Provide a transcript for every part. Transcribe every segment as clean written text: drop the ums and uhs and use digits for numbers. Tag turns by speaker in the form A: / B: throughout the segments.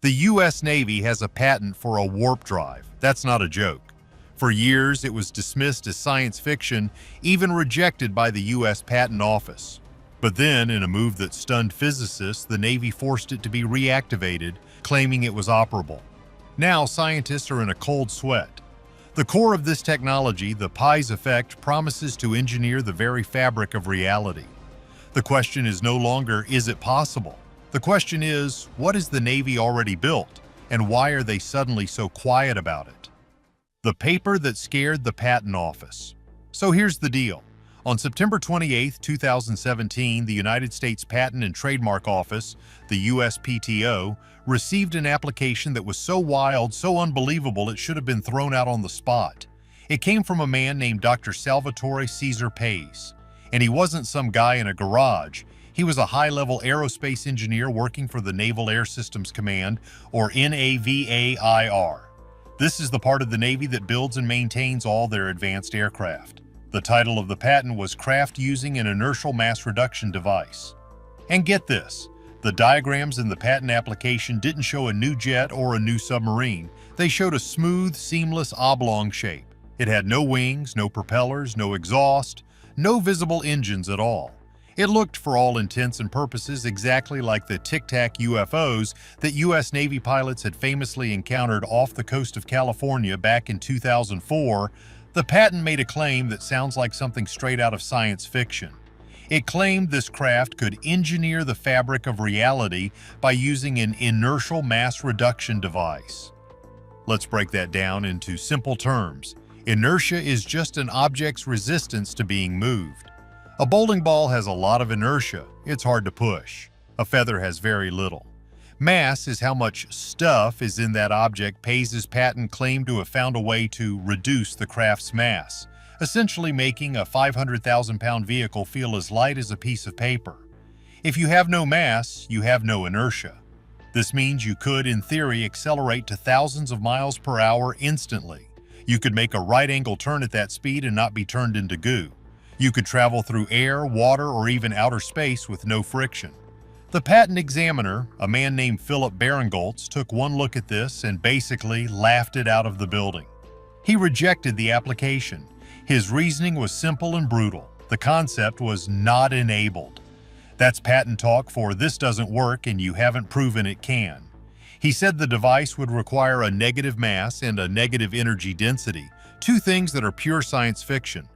A: The U.S. Navy has a patent for a warp drive. That's not a joke. For years, it was dismissed as science fiction, even rejected by the U.S. Patent Office. But then, in a move that stunned physicists, the Navy forced it to be reactivated, claiming it was operable. Now, scientists are in a cold sweat. The core of this technology, the Pais Effect, promises to engineer the very fabric of reality. The question is no longer, is it possible? The question is, what has the Navy already built, and why are they suddenly so quiet about it? The paper that scared the Patent Office. So here's the deal. On September 28, 2017, the United States Patent and Trademark Office, the USPTO, received an application that was so wild, so unbelievable, it should have been thrown out on the spot. It came from a man named Dr. Salvatore Pais, and he wasn't some guy in a garage. He was a high-level aerospace engineer working for the Naval Air Systems Command, or NAVAIR. This is the part of the Navy that builds and maintains all their advanced aircraft. The title of the patent was Craft Using an Inertial Mass Reduction Device. And get this, the diagrams in the patent application didn't show a new jet or a new submarine. They showed a smooth, seamless oblong shape. It had no wings, no propellers, no exhaust, no visible engines at all. It looked, for all intents and purposes, exactly like the Tic Tac UFOs that U.S. Navy pilots had famously encountered off the coast of California back in 2004. The patent made a claim that sounds like something straight out of science fiction. It claimed this craft could engineer the fabric of reality by using an inertial mass reduction device. Let's break that down into simple terms. Inertia is just an object's resistance to being moved. A bowling ball has a lot of inertia. It's hard to push. A feather has very little. Mass is how much stuff is in that object. Pais's patent claimed to have found a way to reduce the craft's mass, essentially making a 500,000-pound vehicle feel as light as a piece of paper. If you have no mass, you have no inertia. This means you could, in theory, accelerate to thousands of miles per hour instantly. You could make a right-angle turn at that speed and not be turned into goo. You could travel through air, water, or even outer space with no friction. The patent examiner, a man named Philip Barengoltz, took one look at this and basically laughed it out of the building. He rejected the application. His reasoning was simple and brutal. The concept was not enabled. That's patent talk for this doesn't work and you haven't proven it can. He said the device would require a negative mass and a negative energy density, two things that are pure science fiction.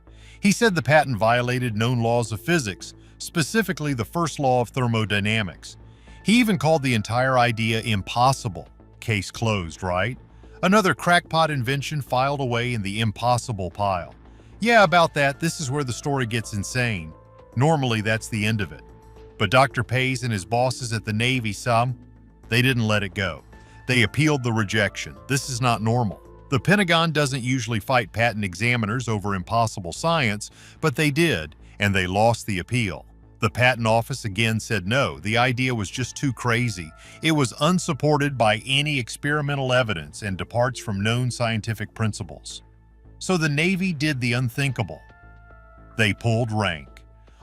A: He said the patent violated known laws of physics, specifically the first law of thermodynamics. He even called the entire idea impossible. Case closed, right? Another crackpot invention filed away in the impossible pile. Yeah, about that, this is where the story gets insane. Normally, that's the end of it. But Dr. Pais and his bosses at the Navy, they didn't let it go. They appealed the rejection. This is not normal. The Pentagon doesn't usually fight patent examiners over impossible science, but they did, and they lost the appeal. The Patent Office again said no, the idea was just too crazy. It was unsupported by any experimental evidence and departs from known scientific principles. So the Navy did the unthinkable. They pulled rank.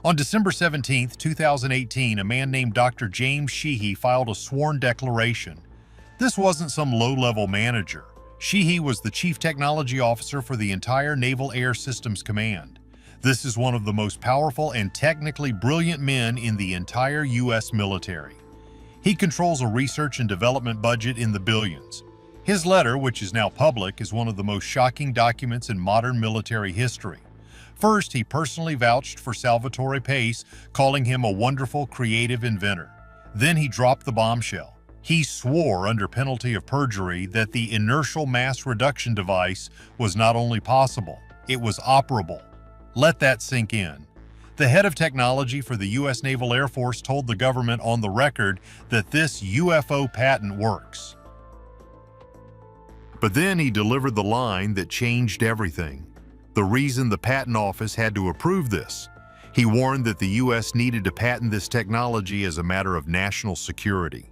A: On December 17, 2018, a man named Dr. James Sheehy filed a sworn declaration. This wasn't some low-level manager. Sheehy was the Chief Technology Officer for the entire Naval Air Systems Command. This is one of the most powerful and technically brilliant men in the entire U.S. military. He controls a research and development budget in the billions. His letter, which is now public, is one of the most shocking documents in modern military history. First, he personally vouched for Salvatore Pais, calling him a wonderful, creative inventor. Then he dropped the bombshell. He swore under penalty of perjury that the inertial mass reduction device was not only possible, it was operable. Let that sink in. The head of technology for the U.S. Naval Air Force told the government on the record that this UFO patent works. But then he delivered the line that changed everything. The reason the Patent Office had to approve this. He warned that the U.S. needed to patent this technology as a matter of national security.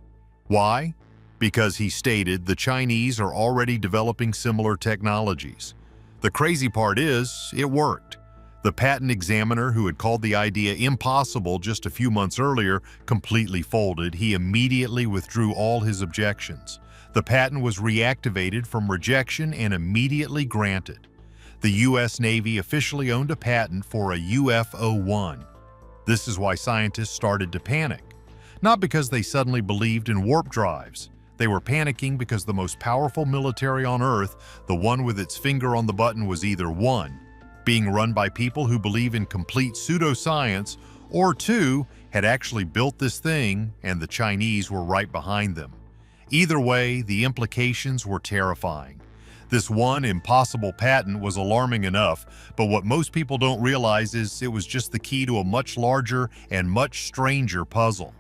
A: Why? Because he stated the Chinese are already developing similar technologies. The crazy part is, it worked. The patent examiner, who had called the idea impossible just a few months earlier, completely folded. He immediately withdrew all his objections. The patent was reactivated from rejection and immediately granted. The U.S. Navy officially owned a patent for a UFO-1. This is why scientists started to panic. Not because they suddenly believed in warp drives. They were panicking because the most powerful military on Earth, the one with its finger on the button, was either 1, being run by people who believe in complete pseudoscience, or 2, had actually built this thing and the Chinese were right behind them. Either way, the implications were terrifying. This one impossible patent was alarming enough, but what most people don't realize is it was just the key to a much larger and much stranger puzzle.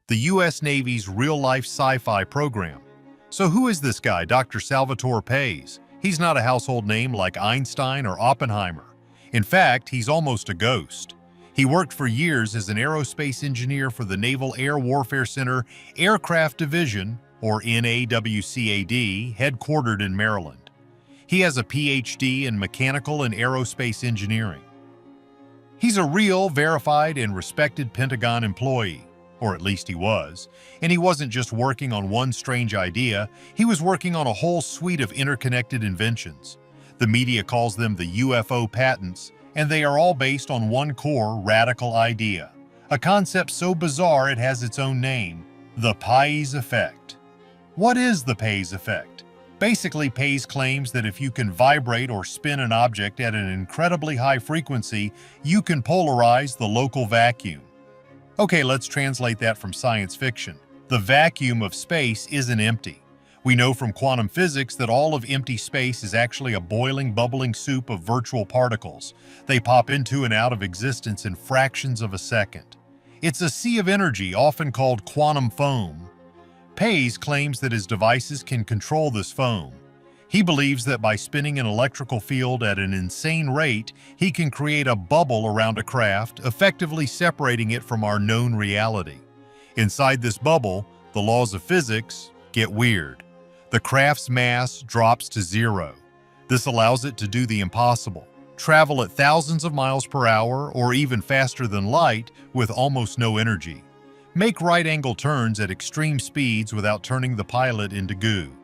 A: The U.S. Navy's real-life sci-fi program. So who is this guy, Dr. Salvatore Pais? He's not a household name like Einstein or Oppenheimer. In fact, he's almost a ghost. He worked for years as an aerospace engineer for the Naval Air Warfare Center Aircraft Division, or NAWCAD, headquartered in Maryland. He has a PhD in mechanical and aerospace engineering. He's a real, verified, and respected Pentagon employee, or at least he was, and he wasn't just working on one strange idea, he was working on a whole suite of interconnected inventions. The media calls them the UFO patents, and they are all based on one core, radical idea. A concept so bizarre it has its own name, the Pais Effect. What is the Pais Effect? Basically, Pais claims that if you can vibrate or spin an object at an incredibly high frequency, you can polarize the local vacuum. Okay, let's translate that from science fiction. The vacuum of space isn't empty. We know from quantum physics that all of empty space is actually a boiling, bubbling soup of virtual particles. They pop into and out of existence in fractions of a second. It's a sea of energy, often called quantum foam. Pais claims that his devices can control this foam. He believes that by spinning an electrical field at an insane rate, he can create a bubble around a craft, effectively separating it from our known reality. Inside this bubble, the laws of physics get weird. The craft's mass drops to 0. This allows it to do the impossible, travel at thousands of miles per hour or even faster than light with almost no energy, make right-angle turns at extreme speeds without turning the pilot into goo,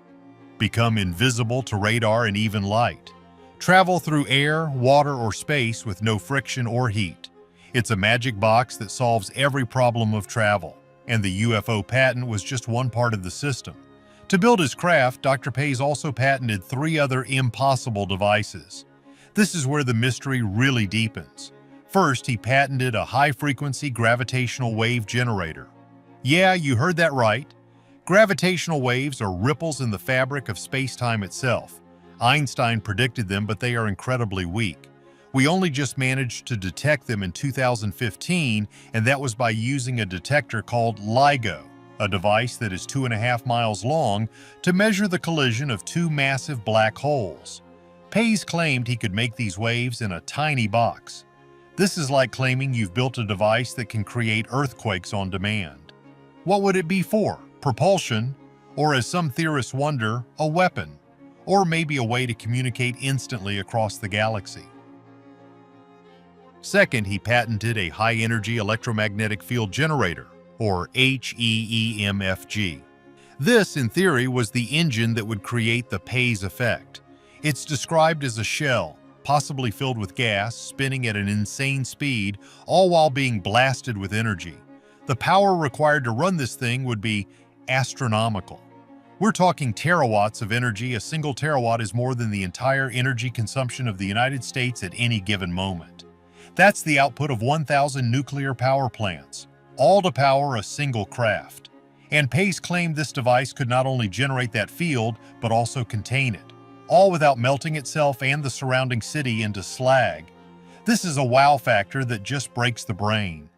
A: become invisible to radar and even light, travel through air, water, or space with no friction or heat. It's a magic box that solves every problem of travel, and the UFO patent was just one part of the system. To build his craft, Dr. Pais also patented 3 other impossible devices. This is where the mystery really deepens. First, he patented a high-frequency gravitational wave generator. Yeah, you heard that right. Gravitational waves are ripples in the fabric of space-time itself. Einstein predicted them, but they are incredibly weak. We only just managed to detect them in 2015, and that was by using a detector called LIGO, a device that is 2.5 miles long, to measure the collision of 2 massive black holes. Pais claimed he could make these waves in a tiny box. This is like claiming you've built a device that can create earthquakes on demand. What would it be for? Propulsion, or as some theorists wonder, a weapon, or maybe a way to communicate instantly across the galaxy. Second, he patented a high-energy electromagnetic field generator, or HEEMFG. This, in theory, was the engine that would create the Pais effect. It's described as a shell, possibly filled with gas, spinning at an insane speed, all while being blasted with energy. The power required to run this thing would be astronomical. We're talking terawatts of energy. A single terawatt is more than the entire energy consumption of the United States at any given moment. That's the output of 1,000 nuclear power plants, all to power a single craft. And Pais claimed this device could not only generate that field, but also contain it, all without melting itself and the surrounding city into slag. This is a wow factor that just breaks the brain.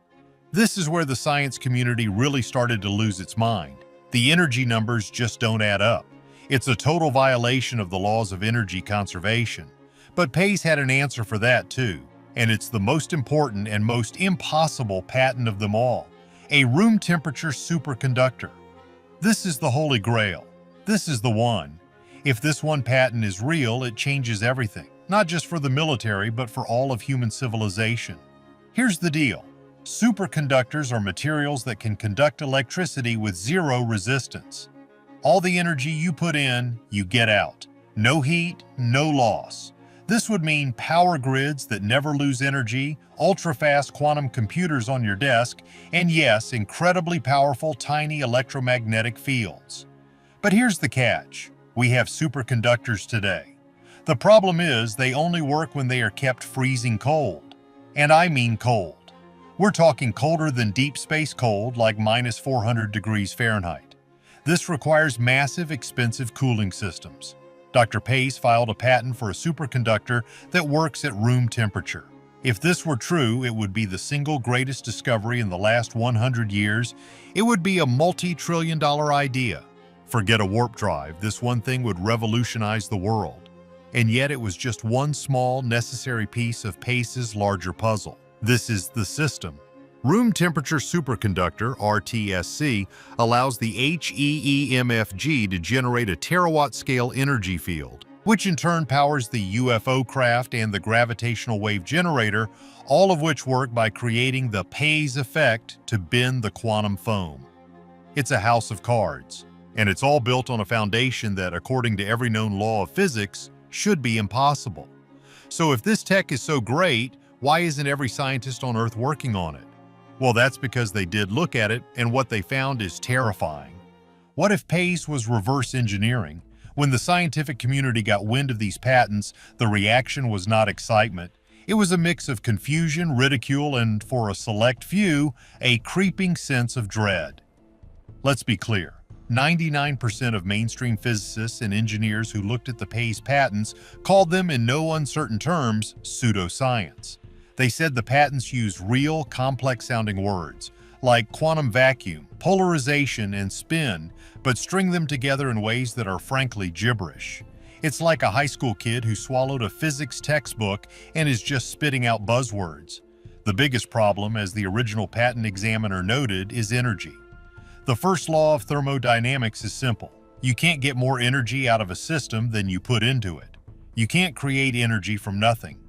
A: This is where the science community really started to lose its mind. The energy numbers just don't add up. It's a total violation of the laws of energy conservation. But Pais had an answer for that too, and it's the most important and most impossible patent of them all, a room temperature superconductor. This is the holy grail. This is the one. If this one patent is real, it changes everything. not just for the military, but for all of human civilization. Here's the deal. Superconductors are materials that can conduct electricity with zero resistance. All the energy you put in, you get out. No heat, no loss. This would mean power grids that never lose energy, ultra-fast quantum computers on your desk, and yes, incredibly powerful tiny electromagnetic fields. But here's the catch. We have superconductors today. The problem is they only work when they are kept freezing cold. And I mean cold. We're talking colder than deep space cold, like minus 400 degrees Fahrenheit. This requires massive, expensive cooling systems. Dr. Pais filed a patent for a superconductor that works at room temperature. If this were true, it would be the single greatest discovery in the last 100 years. It would be a multi-trillion-dollar idea. Forget a warp drive, this one thing would revolutionize the world. And yet it was just one small, necessary piece of Pais's larger puzzle. This is the system. Room temperature superconductor, RTSC, allows the HEEMFG to generate a terawatt-scale energy field, which in turn powers the UFO craft and the gravitational wave generator, all of which work by creating the Pais Effect to bend the quantum foam. It's a house of cards, and it's all built on a foundation that, according to every known law of physics, should be impossible. So if this tech is so great, why isn't every scientist on Earth working on it? Well, that's because they did look at it, and what they found is terrifying. What if Pais was reverse engineering? When the scientific community got wind of these patents, the reaction was not excitement. It was a mix of confusion, ridicule, and, for a select few, a creeping sense of dread. Let's be clear. 99% of mainstream physicists and engineers who looked at the Pais patents called them, in no uncertain terms, pseudoscience. They said the patents use real, complex-sounding words, like quantum vacuum, polarization, and spin, but string them together in ways that are frankly gibberish. It's like a high school kid who swallowed a physics textbook and is just spitting out buzzwords. The biggest problem, as the original patent examiner noted, is energy. The first law of thermodynamics is simple. You can't get more energy out of a system than you put into it. You can't create energy from nothing.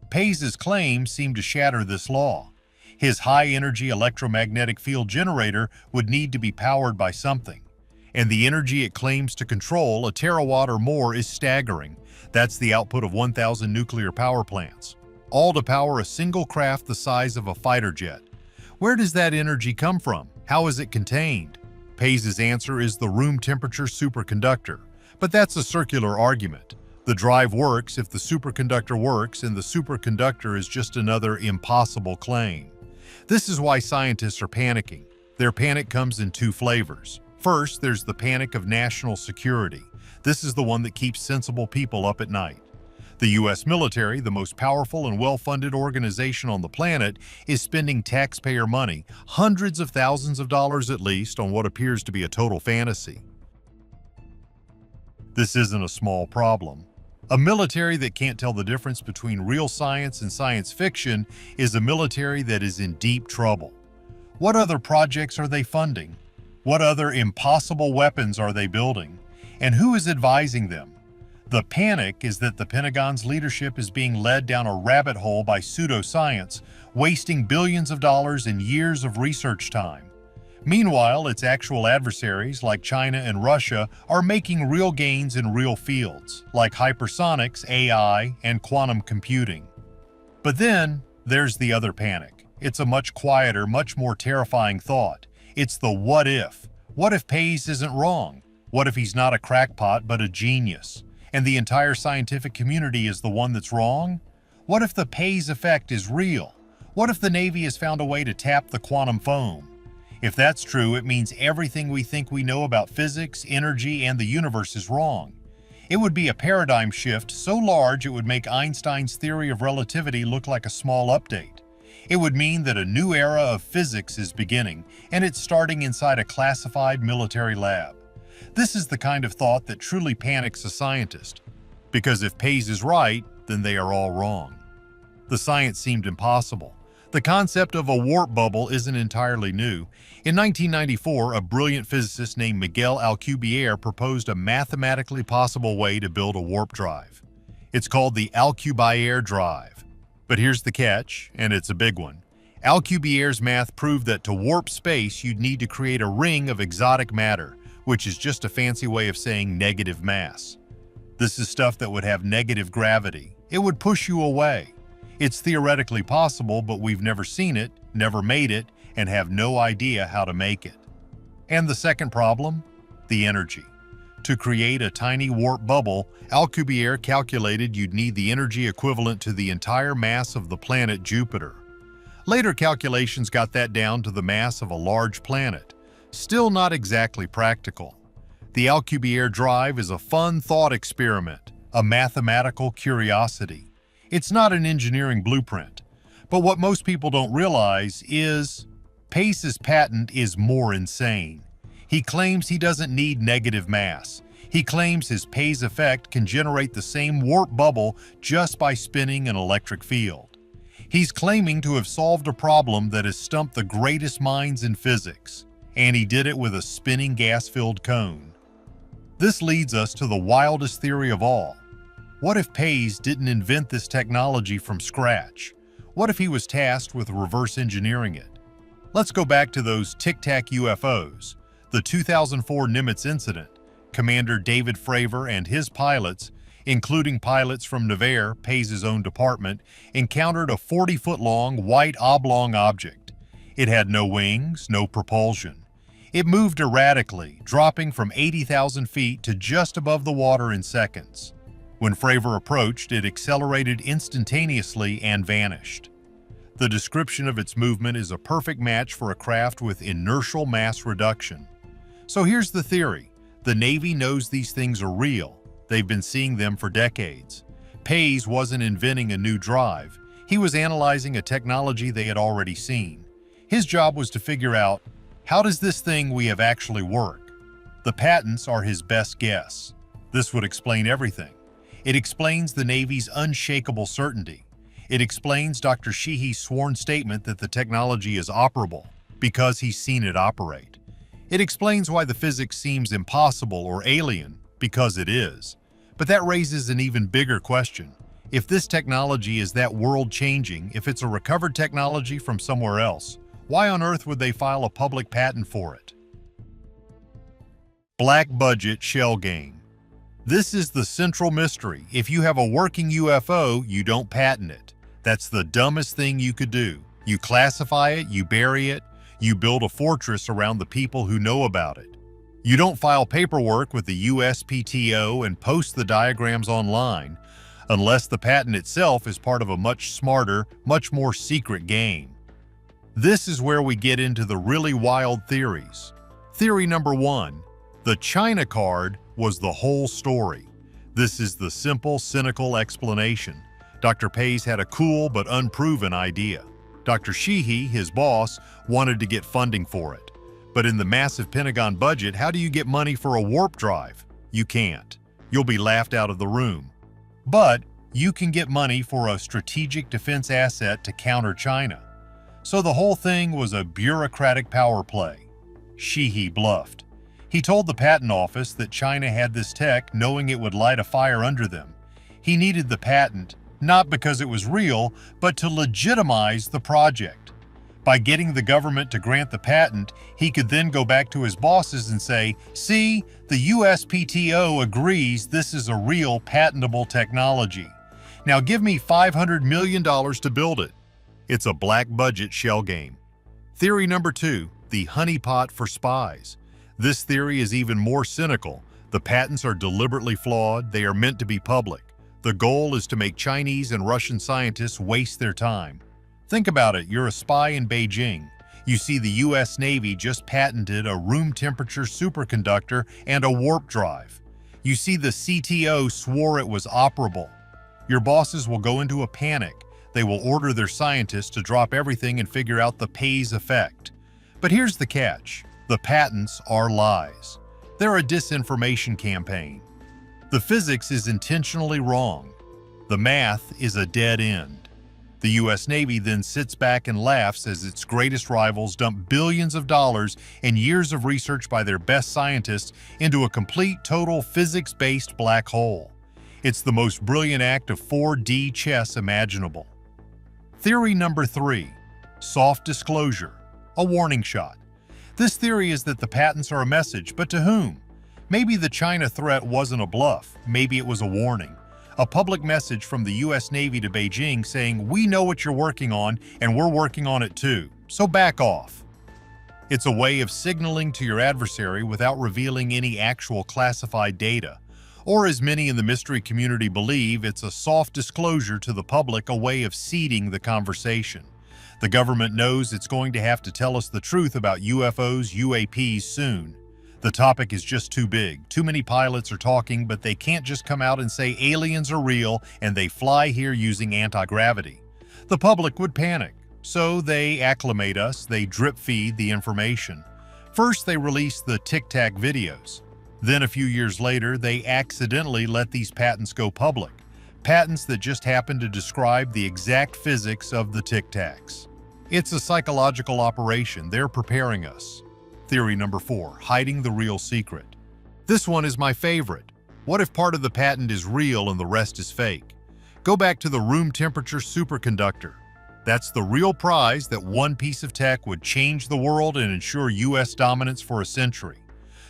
A: Pais's claims seem to shatter this law. His high-energy electromagnetic field generator would need to be powered by something. And the energy it claims to control, a terawatt or more, is staggering. That's the output of 1,000 nuclear power plants, all to power a single craft the size of a fighter jet. Where does that energy come from? How is it contained? Pais's answer is the room temperature superconductor. But that's a circular argument. The drive works if the superconductor works, and the superconductor is just another impossible claim. This is why scientists are panicking. Their panic comes in two flavors. First, there's the panic of national security. This is the one that keeps sensible people up at night. The U.S. military, the most powerful and well-funded organization on the planet, is spending taxpayer money, hundreds of thousands of dollars at least, on what appears to be a total fantasy. This isn't a small problem. A military that can't tell the difference between real science and science fiction is a military that is in deep trouble. What other projects are they funding? What other impossible weapons are they building? And who is advising them? The panic is that the Pentagon's leadership is being led down a rabbit hole by pseudoscience, wasting billions of dollars and years of research time. Meanwhile, its actual adversaries, like China and Russia, are making real gains in real fields, like hypersonics, AI, and quantum computing. But then, there's the other panic. It's a much quieter, much more terrifying thought. It's the what if. What if Pais isn't wrong? What if he's not a crackpot, but a genius? And the entire scientific community is the one that's wrong? What if the Pais effect is real? What if the Navy has found a way to tap the quantum foam? If that's true, it means everything we think we know about physics, energy, and the universe is wrong. It would be a paradigm shift so large it would make Einstein's theory of relativity look like a small update. It would mean that a new era of physics is beginning, and it's starting inside a classified military lab. This is the kind of thought that truly panics a scientist. Because if Pais is right, then they are all wrong. The science seemed impossible. The concept of a warp bubble isn't entirely new. In 1994, a brilliant physicist named Miguel Alcubierre proposed a mathematically possible way to build a warp drive. It's called the Alcubierre drive. But here's the catch, and it's a big one. Alcubierre's math proved that to warp space, you'd need to create a ring of exotic matter, which is just a fancy way of saying negative mass. This is stuff that would have negative gravity. It would push you away. It's theoretically possible, but we've never seen it, never made it, and have no idea how to make it. And the second problem? The energy. To create a tiny warp bubble, Alcubierre calculated you'd need the energy equivalent to the entire mass of the planet Jupiter. Later calculations got that down to the mass of a large planet. Still not exactly practical. The Alcubierre drive is a fun thought experiment, a mathematical curiosity. It's not an engineering blueprint. But what most people don't realize is Pais's patent is more insane. He claims he doesn't need negative mass. He claims his Pais Effect can generate the same warp bubble just by spinning an electric field. He's claiming to have solved a problem that has stumped the greatest minds in physics, and he did it with a spinning gas-filled cone. This leads us to the wildest theory of all. What if Pais didn't invent this technology from scratch? What if he was tasked with reverse engineering it? Let's go back to those Tic-Tac UFOs. The 2004 Nimitz incident. Commander David Fravor and his pilots, including pilots from Nevers, Pais's own department, encountered a 40-foot-long white oblong object. It had no wings, no propulsion. It moved erratically, dropping from 80,000 feet to just above the water in seconds. When Fravor approached, it accelerated instantaneously and vanished. The description of its movement is a perfect match for a craft with inertial mass reduction. So here's the theory. The Navy knows these things are real. They've been seeing them for decades. Pais wasn't inventing a new drive. He was analyzing a technology they had already seen. His job was to figure out, how does this thing we have actually work? The patents are his best guess. This would explain everything. It explains the Navy's unshakable certainty. It explains Dr. Sheehy's sworn statement that the technology is operable because he's seen it operate. It explains why the physics seems impossible or alien because it is. But that raises an even bigger question. If this technology is that world-changing, if it's a recovered technology from somewhere else, why on earth would they file a public patent for it? Black budget shell game. This is the central mystery. If you have a working UFO, you don't patent it. That's the dumbest thing you could do. You classify it, you bury it, you build a fortress around the people who know about it. You don't file paperwork with the USPTO and post the diagrams online, unless the patent itself is part of a much smarter, much more secret game. This is where we get into the really wild theories. Theory number 1, the China card was the whole story. This is the simple, cynical explanation. Dr. Pais had a cool but unproven idea. Dr. Sheehy, his boss, wanted to get funding for it. But in the massive Pentagon budget, how do you get money for a warp drive? You can't. You'll be laughed out of the room. But you can get money for a strategic defense asset to counter China. So the whole thing was a bureaucratic power play. Sheehy bluffed. He told the patent office that China had this tech knowing it would light a fire under them. He needed the patent, not because it was real, but to legitimize the project. By getting the government to grant the patent, he could then go back to his bosses and say, see, the USPTO agrees this is a real patentable technology. Now give me $500 million to build it. It's a black budget shell game. Theory number 2, the honeypot for spies. This theory is even more cynical. The patents are deliberately flawed. They are meant to be public. The goal is to make Chinese and Russian scientists waste their time. Think about it. You're a spy in Beijing. You see the US Navy just patented a room temperature superconductor and a warp drive. You see the CTO swore it was operable. Your bosses will go into a panic. They will order their scientists to drop everything and figure out the Pais Effect. But here's the catch. The patents are lies. They're a disinformation campaign. The physics is intentionally wrong. The math is a dead end. The US Navy then sits back and laughs as its greatest rivals dump billions of dollars and years of research by their best scientists into a complete, total physics-based black hole. It's the most brilliant act of 4D chess imaginable. Theory number 3, soft disclosure, a warning shot. This theory is that the patents are a message, but to whom? Maybe the China threat wasn't a bluff, maybe it was a warning. A public message from the US Navy to Beijing saying, we know what you're working on and we're working on it too, so back off. It's a way of signaling to your adversary without revealing any actual classified data. Or as many in the mystery community believe, it's a soft disclosure to the public, a way of seeding the conversation. The government knows it's going to have to tell us the truth about UFOs, UAPs soon. The topic is just too big. Too many pilots are talking, but they can't just come out and say aliens are real and they fly here using anti-gravity. The public would panic. So they acclimate us, they drip feed the information. First, they release the Tic Tac videos. Then a few years later, they accidentally let these patents go public. Patents that just happen to describe the exact physics of the Tic Tacs. It's a psychological operation. They're preparing us. Theory number 4, hiding the real secret. This one is my favorite. What if part of the patent is real and the rest is fake? Go back to the room temperature superconductor. That's the real prize that one piece of tech would change the world and ensure US dominance for a century.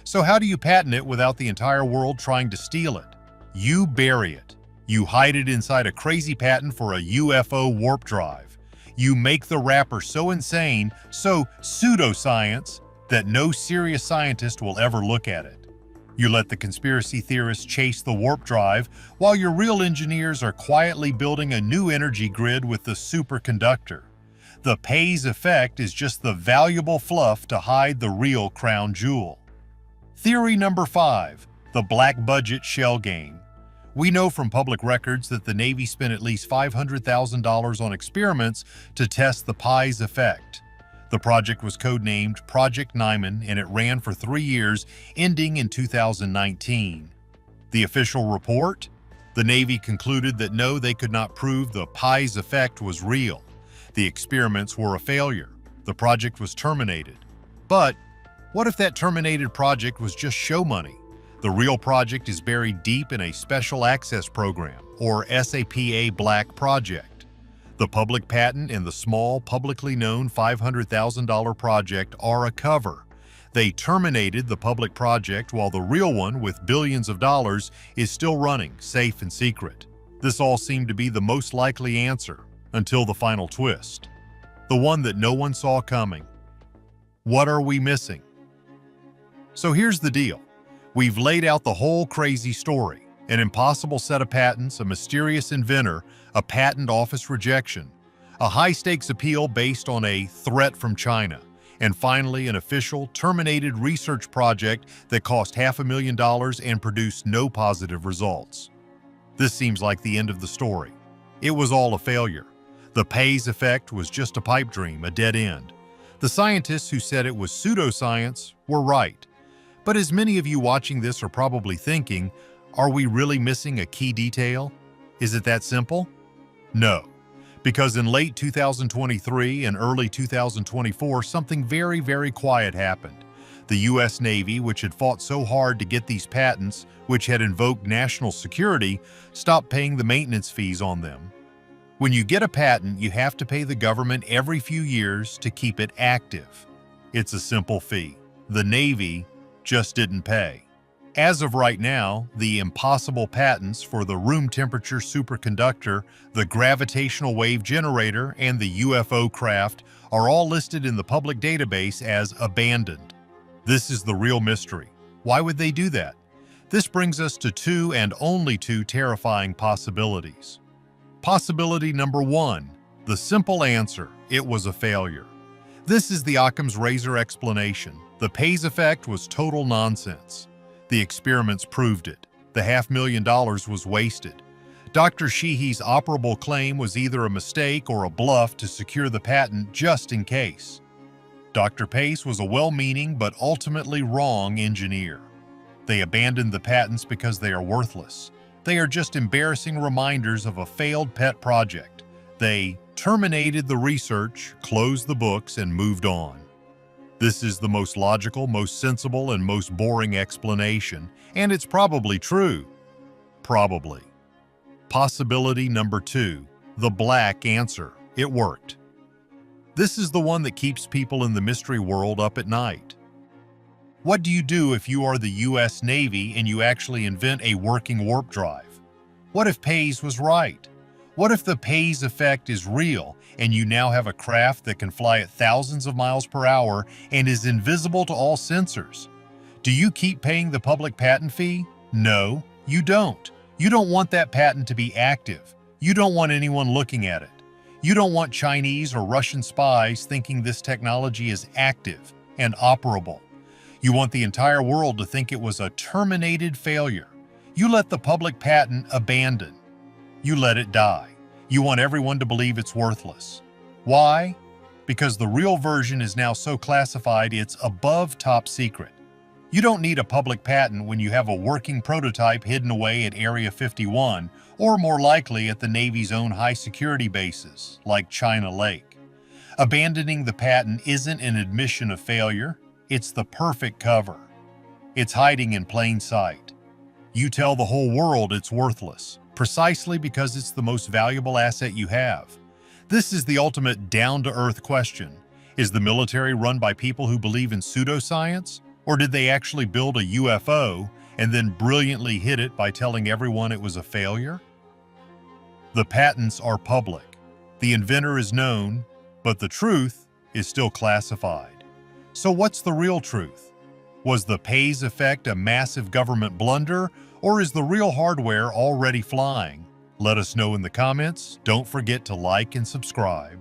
A: So how do you patent it without the entire world trying to steal it? You bury it. You hide it inside a crazy patent for a UFO warp drive. You make the wrapper so insane, so pseudoscience, that no serious scientist will ever look at it. You let the conspiracy theorists chase the warp drive, while your real engineers are quietly building a new energy grid with the superconductor. The Pais Effect is just the valuable fluff to hide the real crown jewel. Theory number 5, the black budget shell game. We know from public records that the Navy spent at least $500,000 on experiments to test the Pais Effect. The project was codenamed Project Nyman, and it ran for 3 years, ending in 2019. The official report? The Navy concluded that no, they could not prove the Pais Effect was real. The experiments were a failure. The project was terminated. But what if that terminated project was just show money? The real project is buried deep in a Special Access Program, or SAPA Black Project. The public patent and the small, publicly known $500,000 project are a cover. They terminated the public project while the real one, with billions of dollars, is still running, safe and secret. This all seemed to be the most likely answer, until the final twist. The one that no one saw coming. What are we missing? So here's the deal. We've laid out the whole crazy story. An impossible set of patents, a mysterious inventor, a patent office rejection, a high-stakes appeal based on a threat from China, and finally an official, terminated research project that cost $500,000 and produced no positive results. This seems like the end of the story. It was all a failure. The Pais Effect was just a pipe dream, a dead end. The scientists who said it was pseudoscience were right. But as many of you watching this are probably thinking, are we really missing a key detail? Is it that simple? No, because in late 2023 and early 2024, something very, very quiet happened. The US Navy, which had fought so hard to get these patents, which had invoked national security, stopped paying the maintenance fees on them. When you get a patent, you have to pay the government every few years to keep it active. It's a simple fee. The Navy just didn't pay. As of right now, the impossible patents for the room temperature superconductor, the gravitational wave generator, and the UFO craft are all listed in the public database as abandoned. This is the real mystery. Why would they do that? This brings us to 2 and only 2 terrifying possibilities. Possibility number 1, the simple answer, it was a failure. This is the Occam's razor explanation. The Pais Effect was total nonsense. The experiments proved it. The $500,000 was wasted. Dr. Sheehy's operable claim was either a mistake or a bluff to secure the patent just in case. Dr. Pais was a well-meaning but ultimately wrong engineer. They abandoned the patents because they are worthless. They are just embarrassing reminders of a failed pet project. They terminated the research, closed the books, and moved on. This is the most logical, most sensible, and most boring explanation, and it's probably true. Probably. Possibility number 2, the black answer. It worked. This is the one that keeps people in the mystery world up at night. What do you do if you are the US Navy and you actually invent a working warp drive? What if Pais was right? What if the Pais effect is real and you now have a craft that can fly at thousands of miles per hour and is invisible to all sensors? Do you keep paying the public patent fee? No, you don't. You don't want that patent to be active. You don't want anyone looking at it. You don't want Chinese or Russian spies thinking this technology is active and operable. You want the entire world to think it was a terminated failure. You let the public patent abandon. You let it die. You want everyone to believe it's worthless. Why? Because the real version is now so classified it's above top secret. You don't need a public patent when you have a working prototype hidden away at Area 51, or more likely at the Navy's own high-security bases, like China Lake. Abandoning the patent isn't an admission of failure, it's the perfect cover. It's hiding in plain sight. You tell the whole world it's worthless, precisely because it's the most valuable asset you have. This is the ultimate down-to-earth question. Is the military run by people who believe in pseudoscience? Or did they actually build a UFO and then brilliantly hid it by telling everyone it was a failure? The patents are public. The inventor is known, but the truth is still classified. So what's the real truth? Was the Pais effect a massive government blunder, or is the real hardware already flying? Let us know in the comments. Don't forget to like and subscribe.